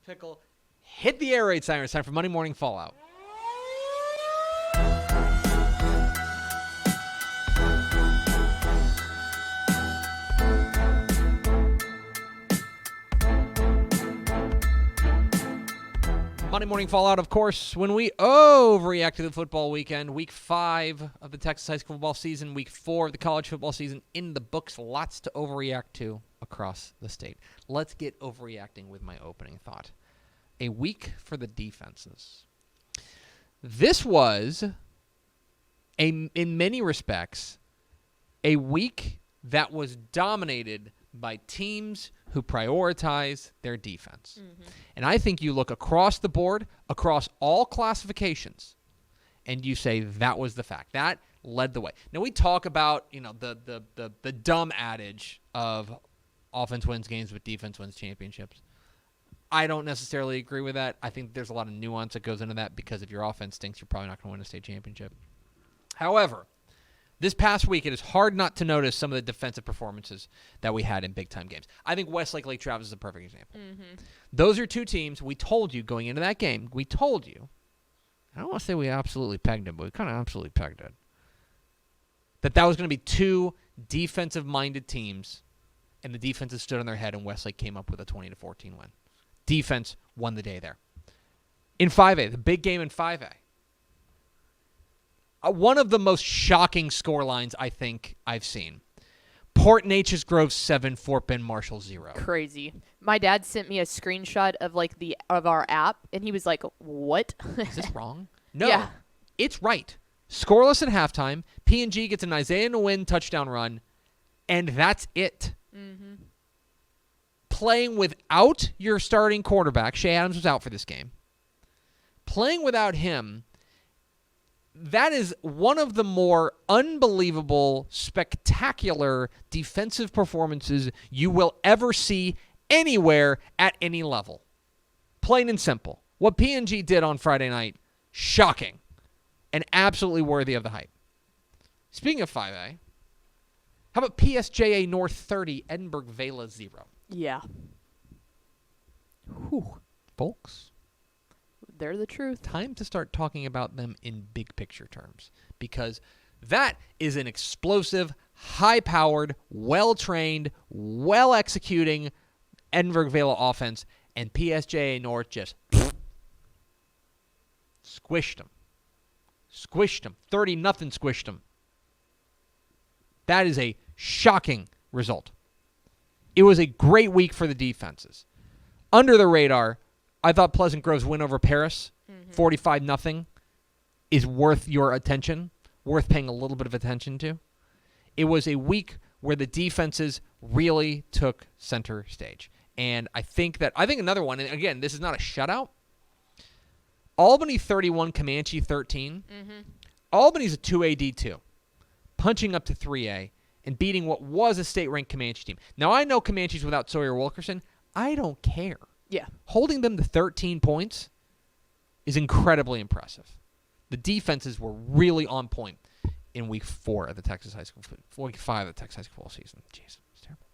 Pickle, hit the air raid siren. It's time for Monday Morning Fallout. Monday Morning Fallout, of course, when we overreact to the football weekend. Week 5 of the Texas high school football season. Week 4 of the college football season in the books. Lots to overreact to across the state. Let's get overreacting with my opening thought. A week for the defenses. This was, in many respects, a week that was dominated by teams who prioritize their defense. Mm-hmm. And I think you look across the board, across all classifications, and you say that was the fact. That led the way. Now, we talk about, the dumb adage of offense wins games, but defense wins championships. I don't necessarily agree with that. I think there's a lot of nuance that goes into that because if your offense stinks, you're probably not going to win a state championship. However, this past week, it is hard not to notice some of the defensive performances that we had in big-time games. I think Westlake Lake Travis is a perfect example. Mm-hmm. Those are two teams we told you going into that game. We told you. I don't want to say we absolutely pegged it, but we kind of absolutely pegged it. That was going to be two defensive-minded teams, and the defenses stood on their head, and Westlake came up with a 20-14 win. Defense won the day there. In 5A, the big game in 5A. One of the most shocking score lines I think I've seen. Port Neches Grove 7, Fort Bend Marshall 0. Crazy. My dad sent me a screenshot of our app, and he was like, "What? Is this wrong?" No, yeah. It's right. Scoreless at halftime. P&G gets an Isaiah Nguyen touchdown run, and that's it. Mm-hmm. Playing without your starting quarterback, Shea Adams was out for this game. Playing without him, that is one of the more unbelievable, spectacular defensive performances you will ever see anywhere at any level. Plain and simple. What P&G did on Friday night, shocking and absolutely worthy of the hype. Speaking of 5A, how about PSJA North 30, Edinburgh Vela 0? Yeah. Whew. Folks. They're the truth. Time to start talking about them in big picture terms because that is an explosive, high-powered, well-trained, well-executing Edinburgh Vela offense, and PSJA North just squished them. 30-0 squished them. That is a shocking result. It was a great week for the defenses. Under the radar, I thought Pleasant Grove's win over Paris, 45-0, is worth your attention, worth paying a little bit of attention to. It was a week where the defenses really took center stage. And I think another one, and again, this is not a shutout. Albany 31, Comanche 13. Mm-hmm. Albany's a 2A D2, punching up to 3A and beating what was a state-ranked Comanche team. Now, I know Comanche's without Sawyer Wilkerson. I don't care. Yeah. Holding them to 13 points is incredibly impressive. The defenses were really on point in week 4 of the Texas high school, week 5 of the Texas high school season. Jeez, it's terrible.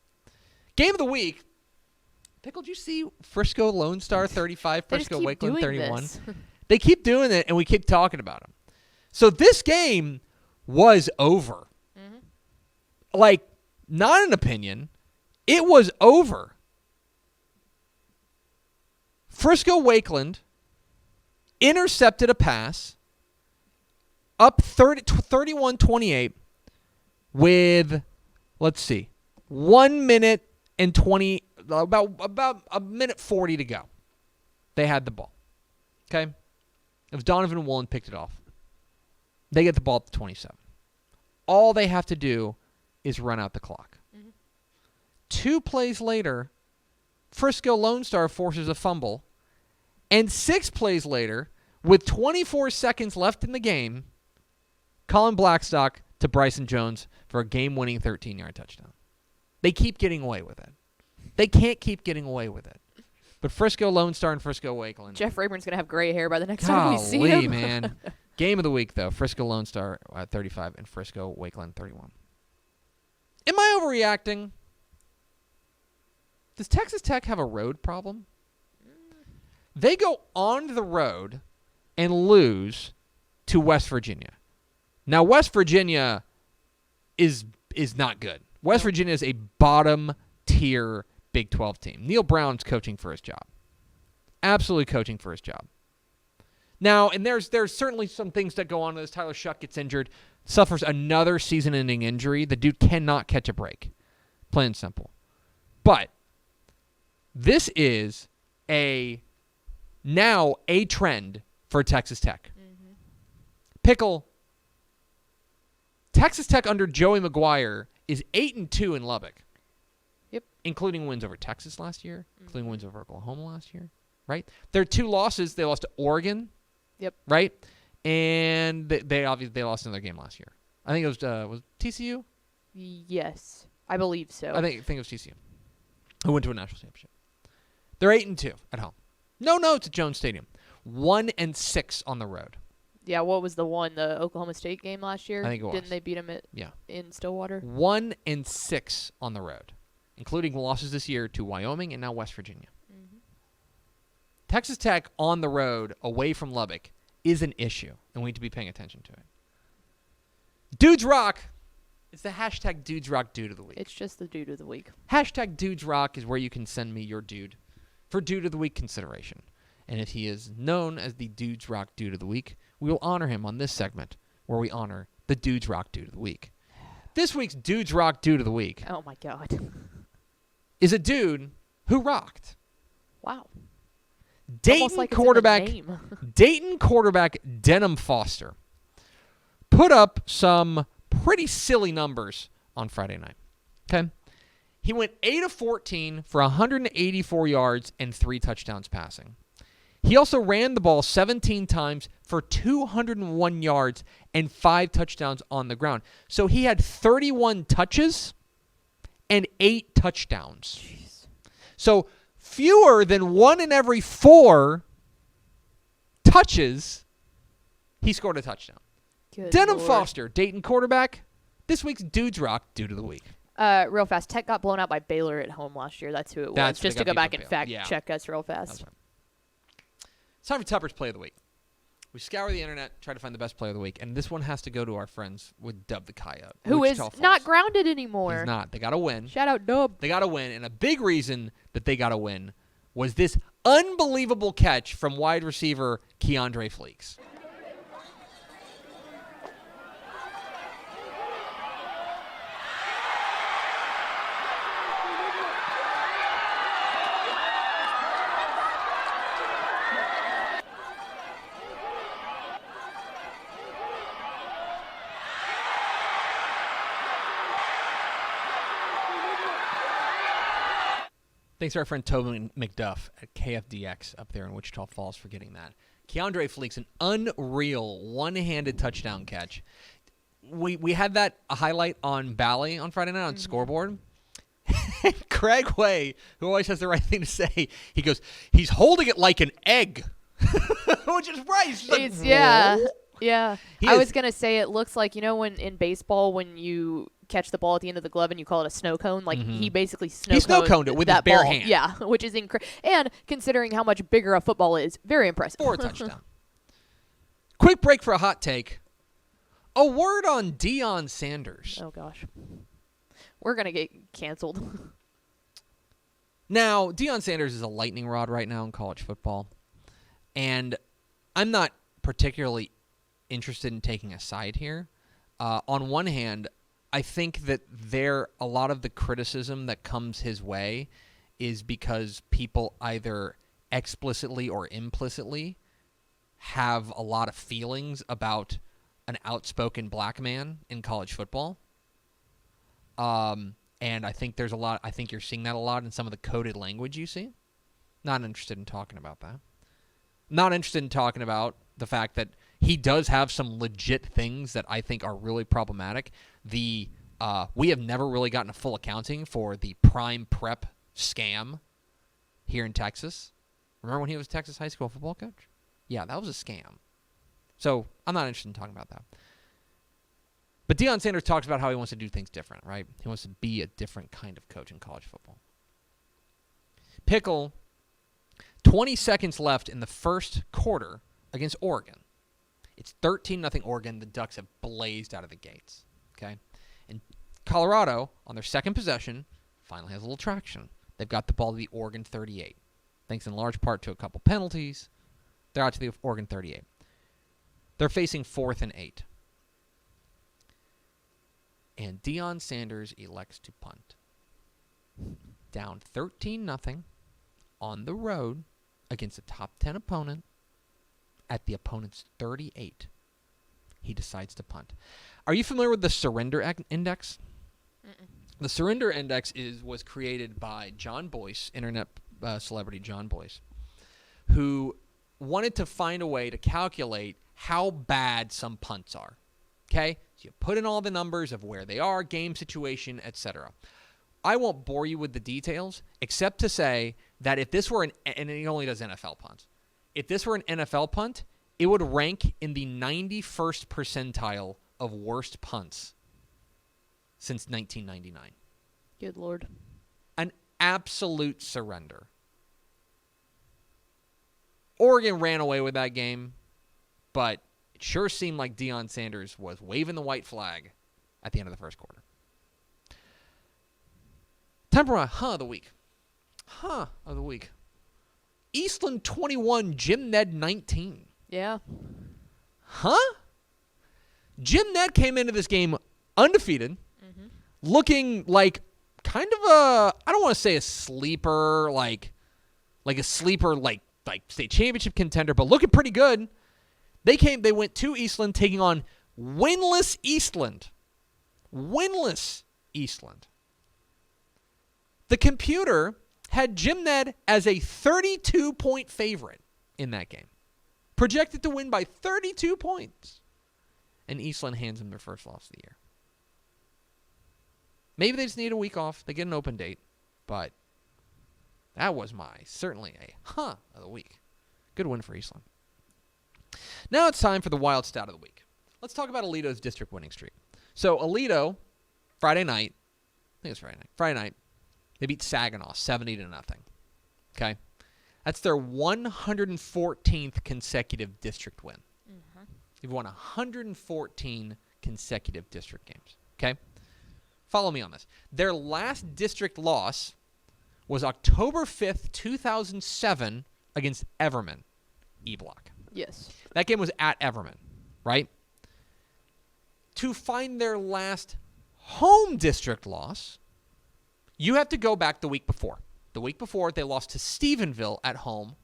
Game of the week. Pickle, did you see Frisco Lone Star 35, Frisco Wakeland 31? They keep doing it, and we keep talking about them. So this game was over. Mm-hmm. Like, not an opinion. It was over. Frisco Wakeland intercepted a pass up 31-28 with, let's see, 1 minute and 20, about a minute 40 to go. They had the ball. Okay? It was Donovan Woolen picked it off. They get the ball at the 27. All they have to do is run out the clock. Mm-hmm. 2 plays later, Frisco Lone Star forces a fumble. And 6 plays later, with 24 seconds left in the game, Colin Blackstock to Bryson Jones for a game-winning 13-yard touchdown. They keep getting away with it. They can't keep getting away with it. But Frisco Lone Star and Frisco Wakeland. Jeff Rayburn's going to have gray hair by the next time we see him. Man. Game of the week, though. Frisco Lone Star at 35 and Frisco Wakeland 31. Am I overreacting? Does Texas Tech have a road problem? They go on the road and lose to West Virginia. Now, West Virginia is not good. West Virginia is a bottom-tier Big 12 team. Neil Brown's coaching for his job. Absolutely coaching for his job. Now, and there's certainly some things that go on as Tyler Shuck gets injured, suffers another season-ending injury. The dude cannot catch a break. Plain and simple. But this is now a trend for Texas Tech. Mm-hmm. Pickle, Texas Tech under Joey McGuire is 8-2 in Lubbock. Yep. Including wins over Texas last year, including wins over Oklahoma last year, right? Their 2 losses, they lost to Oregon. Yep. Right? And they obviously lost another game last year. I think it was TCU? Yes. I believe so. I think it was TCU. Who went to a national championship. They're 8-2 at home. No notes at Jones Stadium. 1-6 on the road. Yeah, what was the Oklahoma State game last year? I think it was. Didn't they beat them in Stillwater? 1-6 on the road, including losses this year to Wyoming and now West Virginia. Mm-hmm. Texas Tech on the road away from Lubbock is an issue, and we need to be paying attention to it. Dudes Rock. It's the hashtag Dudes Rock Dude of the Week. It's just the Dude of the Week. Hashtag Dudes Rock is where you can send me your dude for Dude of the Week consideration. And if he is known as the Dudes Rock Dude of the Week, we will honor him on this segment where we honor the Dudes Rock Dude of the Week. This week's Dudes Rock Dude of the Week Oh, my God. is a dude who rocked. Wow. Dayton like quarterback it's in the name. Dayton quarterback Denham Foster put up some pretty silly numbers on Friday night. Okay? He went 8 of 14 for 184 yards and 3 touchdowns passing. He also ran the ball 17 times for 201 yards and 5 touchdowns on the ground. So he had 31 touches and 8 touchdowns. Jeez. So fewer than 1 in every 4 touches, he scored a touchdown. Good Denham Lord. Foster, Dayton quarterback, this week's Dudes Rock Dude of the Week. Real fast. Tech got blown out by Baylor at home last year. That's who it was. That's Just they to got go beat back by and Baylor. fact check us real fast. That's right. It's time for Tupper's Play of the Week. We scour the internet, try to find the best play of the week, and this one has to go to our friends with Dub the Coyote. Who is Wichita Falls. not grounded anymore. He's not. They got to win. Shout out Dub. They got to win, and a big reason that they got to win was this unbelievable catch from wide receiver Keandre Fleeks. Thanks to our friend Tobin McDuff at KFDX up there in Wichita Falls for getting that. Keandre Fleeks, an unreal one-handed touchdown catch. We had that highlight on Bally on Friday night on Scoreboard. And Craig Way, who always has the right thing to say, he goes, he's holding it like an egg. Which is right. He's like, Yeah. "Whoa." Yeah. He I is- was going to say it looks like, when in baseball, when you catch the ball at the end of the glove and you call it a snow cone, like he basically snow-coned it with his that bare ball. hand. Yeah, which is incredible. And considering how much bigger a football is, very impressive. For a touchdown. Quick break for a hot take. A word on Deion Sanders. Oh, gosh. We're going to get canceled. Now, Deion Sanders is a lightning rod right now in college football. And I'm not particularly interested in taking a side here. On one hand, I think that a lot of the criticism that comes his way is because people either explicitly or implicitly have a lot of feelings about an outspoken black man in college football. And I think I think you're seeing that a lot in some of the coded language you see. Not interested in talking about that. Not interested in talking about the fact that he does have some legit things that I think are really problematic. We have never really gotten a full accounting for the prime prep scam here in Texas. Remember when he was Texas high school football coach? Yeah, that was a scam. So I'm not interested in talking about that. But Deion Sanders talks about how he wants to do things different, right? He wants to be a different kind of coach in college football. Pickle 20 seconds left in the first quarter against Oregon. It's 13-0 Oregon. The Ducks have blazed out of the gates. Okay? And Colorado, on their second possession, finally has a little traction. They've got the ball to the Oregon 38. Thanks in large part to a couple penalties. They're out to the Oregon 38. They're facing 4th and 8. And Deion Sanders elects to punt. Down 13-0 on the road against a top 10 opponent at the opponent's 38. He decides to punt. Are you familiar with the surrender index? Mm-mm. The surrender index was created by John Boyce, internet celebrity John Boyce, who wanted to find a way to calculate how bad some punts are. Okay? So you put in all the numbers of where they are, game situation, etc. I won't bore you with the details, except to say that if this were and he only does NFL punts. If this were an NFL punt, it would rank in the 91st percentile of worst punts since 1999. Good Lord. An absolute surrender. Oregon ran away with that game, but it sure seemed like Deion Sanders was waving the white flag at the end of the first quarter. Temporary of the week. Of the week. Eastland 21, Jim Ned 19. Yeah. Jim Ned came into this game undefeated, looking like kind of a, I don't want to say a sleeper, like a sleeper, like state championship contender, but looking pretty good. They went to Eastland taking on winless Eastland. Winless Eastland. The computer had Jim Ned as a 32-point favorite in that game. Projected to win by 32 points. And Eastland hands them their first loss of the year. Maybe they just need a week off. They get an open date. But that was certainly a of the week. Good win for Eastland. Now it's time for the wild stat of the week. Let's talk about Alito's district winning streak. So Alito, Friday night, they beat Saginaw 70-0. Okay? That's their 114th consecutive district win. Mm-hmm. They've won 114 consecutive district games. Okay? Follow me on this. Their last district loss was October 5th, 2007 against Everman, E-Block. Yes. That game was at Everman, right? To find their last home district loss, you have to go back the week before. The week before, they lost to Stephenville at home.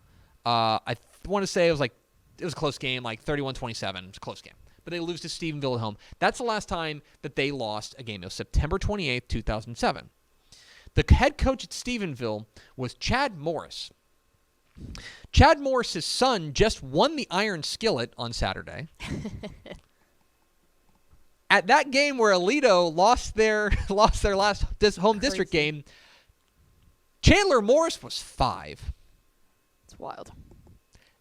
I want to say it was a close game, like 31-27. It was a close game. But they lose to Stephenville at home. That's the last time that they lost a game. It was September 28th, 2007. The head coach at Stephenville was Chad Morris. Chad Morris's son just won the Iron Skillet on Saturday. At that game where Alito lost their last home district game, Chandler Morris was 5. It's wild.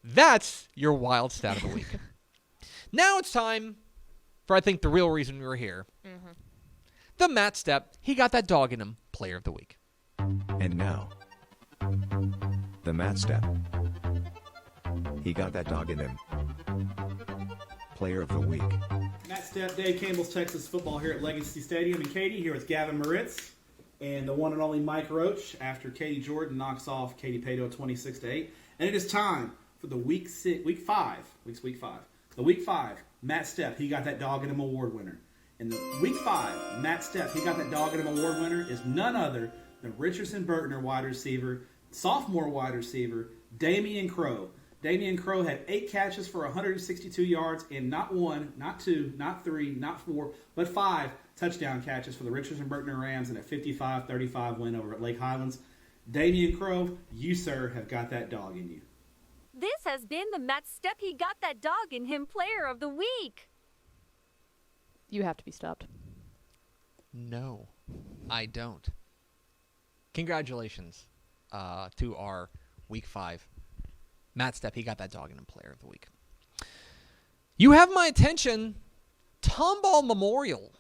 That's your wild stat of the week. Now it's time for, I think, the real reason we were here. Mm-hmm. The Matt Stepp, he got that dog in him, player of the week. And now, the Matt Stepp. He got that dog in him. Player of the week. Matt Stepp, Dave Campbell's Texas Football here at Legacy Stadium. And Katie here with Gavin Moritz and the one and only Mike Roach after Katie Jordan knocks off Katie Pato 26-8. And it is time for the week 5. The week 5, Matt Stepp, he got that dog in him award winner. And the week 5, Matt Stepp, he got that dog in him award winner is none other than Richardson Burtner wide receiver, sophomore wide receiver, Damian Crow. Damian Crow had 8 catches for 162 yards and not 1, not 2, not 3, not 4, but 5 touchdown catches for the Richardson Burtner Rams in a 55-35 win over at Lake Highlands. Damian Crow, you, sir, have got that dog in you. This has been the Matt Stepp, he got that dog in him player of the week. You have to be stopped. No, I don't. Congratulations to our week 5. Matt Stepp, he got that dog in him player of the week. You have my attention. Tomball Memorial.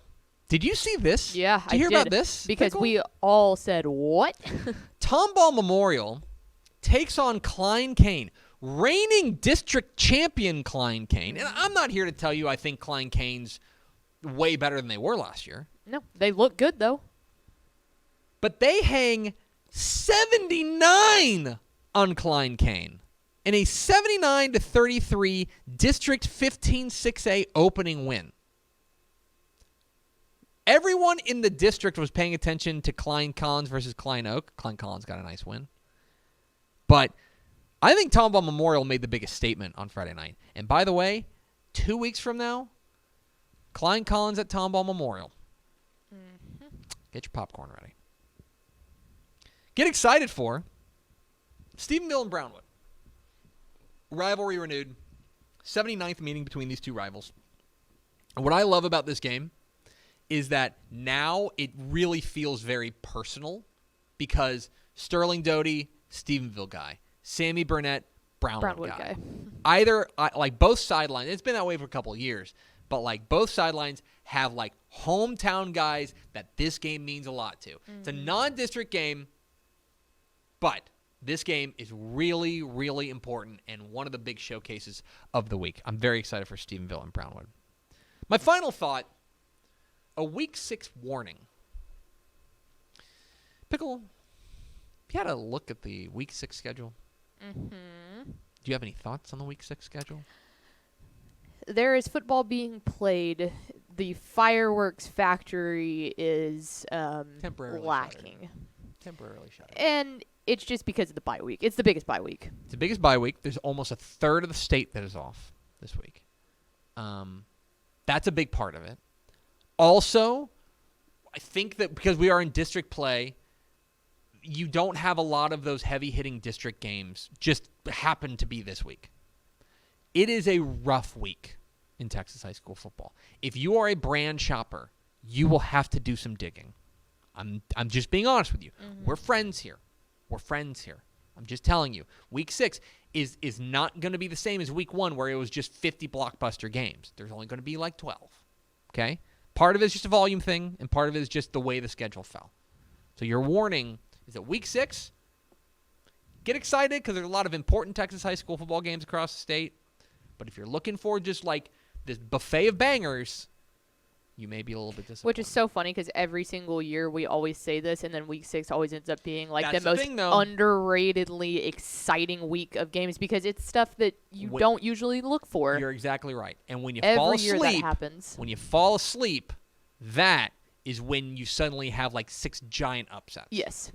Did you see this? Yeah, did you hear about this? Because Pickle? we all said, what? Tomball Memorial takes on Klein Kane, reigning district champion Klein Kane. And I'm not here to tell you I think Klein Kane's way better than they were last year. No, they look good, though. But they hang 79 on Klein Kane in a 79-33 District 15-6A opening win. Everyone in the district was paying attention to Klein Collins versus Klein Oak. Klein Collins got a nice win. But I think Tomball Memorial made the biggest statement on Friday night. And by the way, 2 weeks from now, Klein Collins at Tomball Memorial. Get your popcorn ready. Get excited for Stephenville and Brownwood. Rivalry renewed. 79th meeting between these two rivals. And what I love about this game is that now it really feels very personal because Sterling Doty, Stephenville guy. Sammy Burnett, Brownwood guy. Either, like both sidelines, it's been that way for a couple of years, but like both sidelines have like hometown guys that this game means a lot to. It's a non-district game, but this game is really, really important and one of the big showcases of the week. I'm very excited for Stephenville and Brownwood. My final thought, a Week 6 warning. Pickle, if you had a look at the Week 6 schedule, do you have any thoughts on the Week 6 schedule? There is football being played. The fireworks factory is Temporarily lacking. Temporarily shut. And it's just because of the bye week. It's the biggest bye week. It's the biggest bye week. There's almost a third of the state that is off this week. That's a big part of it. Also, I think that because we are in district play, you don't have a lot of those heavy-hitting district games just happen to be this week. It is a rough week in Texas high school football. If you are a brand shopper, you will have to do some digging. I'm just being honest with you. We're friends here. I'm just telling you. Week 6 is not going to be the same as Week 1 where it was just 50 blockbuster games. There's only going to be like 12. Okay? Part of it is just a volume thing, and part of it is just the way the schedule fell. So your warning is that Week 6, get excited because there's a lot of important Texas high school football games across the state. But if you're looking for just like this buffet of bangers, you may be a little bit disappointed. Which is so funny because every single year we always say this, and then Week 6 always ends up being like That's the the most thing, though. underratedly exciting week of games because it's stuff that you don't usually look for. You're exactly right. And when you Every fall year asleep, that happens. when you fall asleep, that is when you suddenly have like 6 giant upsets. Yes.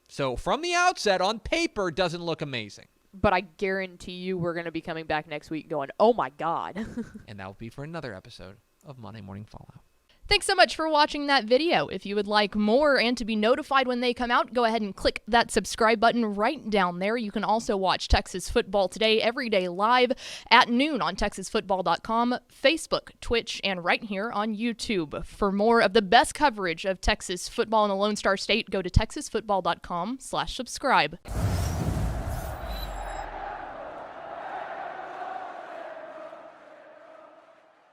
So from the outset, on paper, it doesn't look amazing. But I guarantee you we're going to be coming back next week going, oh my God. And that will be for another episode of Monday Morning Fallout. Thanks so much for watching that video. If you would like more and to be notified when they come out, go ahead and click that subscribe button right down there. You can also watch Texas Football Today every day live at noon on TexasFootball.com, Facebook, Twitch, and right here on YouTube. For more of the best coverage of Texas football in the Lone Star State, go to TexasFootball.com/subscribe.